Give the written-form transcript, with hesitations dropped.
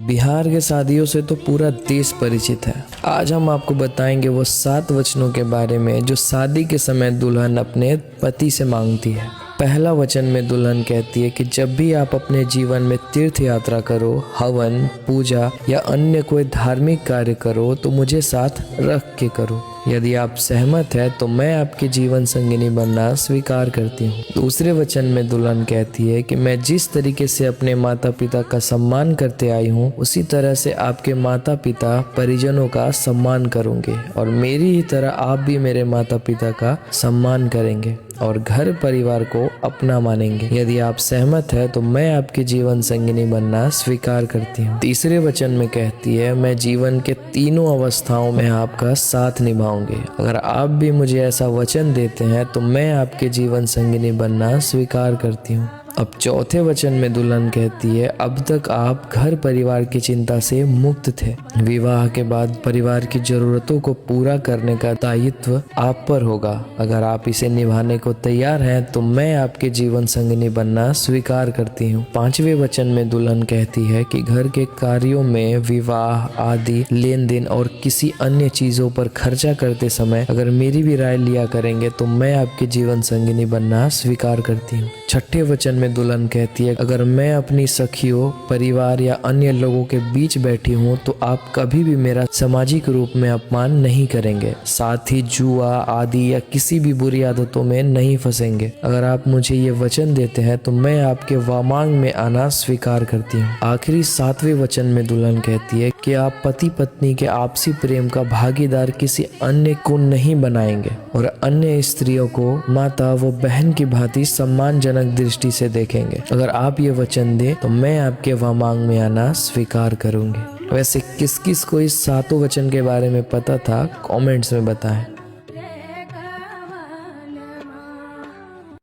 बिहार के शादियों से तो पूरा देश परिचित है। आज हम आपको बताएंगे वो 7 वचनों के बारे में जो शादी के समय दुल्हन अपने पति से मांगती है। पहला वचन में दुल्हन कहती है कि जब भी आप अपने जीवन में तीर्थ यात्रा करो, हवन, पूजा या अन्य कोई धार्मिक कार्य करो तो मुझे साथ रख के करो। यदि आप सहमत हैं तो मैं आपकी जीवन संगिनी बनना स्वीकार करती हूँ। दूसरे वचन में दुल्हन कहती है कि मैं जिस तरीके से अपने माता पिता का सम्मान करते आई हूँ उसी तरह से आपके माता पिता परिजनों का सम्मान करूँगी और मेरी ही तरह आप भी मेरे माता पिता का सम्मान करेंगे और घर परिवार को अपना मानेंगे। यदि आप सहमत हैं तो मैं आपकी जीवन संगिनी बनना स्वीकार करती हूँ। तीसरे वचन में कहती है मैं जीवन के तीनों अवस्थाओं में आपका साथ निभाऊंगी। अगर आप भी मुझे ऐसा वचन देते हैं तो मैं आपके जीवन संगिनी बनना स्वीकार करती हूँ। अब चौथे वचन में दुल्हन कहती है अब तक आप घर परिवार की चिंता से मुक्त थे। विवाह के बाद परिवार की जरूरतों को पूरा करने का दायित्व आप पर होगा। अगर आप इसे निभाने को तैयार हैं तो मैं आपके जीवन संगिनी बनना स्वीकार करती हूँ। पांचवें वचन में दुल्हन कहती है कि घर के कार्यों में विवाह आदि लेन देन और किसी अन्य चीजों पर खर्चा करते समय अगर मेरी भी राय लिया करेंगे तो मैं आपके जीवन संगिनी बनना स्वीकार करती हूँ। छठे वचन में दुल्हन कहती है अगर मैं अपनी सखियों, परिवार या अन्य लोगों के बीच बैठी हूँ तो आप कभी भी मेरा सामाजिक रूप में अपमान नहीं करेंगे, साथ ही जुआ आदि या किसी भी बुरी आदतों में नहीं फंसेंगे। अगर आप मुझे ये वचन देते हैं तो मैं आपके वामांग में आना स्वीकार करती हूँ। आखिरी 7वें वचन में दुल्हन कहती है कि आप पति पत्नी के आपसी प्रेम का भागीदार किसी अन्य को नहीं बनाएंगे और अन्य स्त्रियों को माता व बहन की भांति सम्मानजनक दृष्टि से देखेंगे। अगर आप ये वचन दें तो मैं आपके वामांग में आना स्वीकार करूंगी। वैसे किस किस को इस 7 वचन के बारे में पता था, कमेंट्स में बताएं।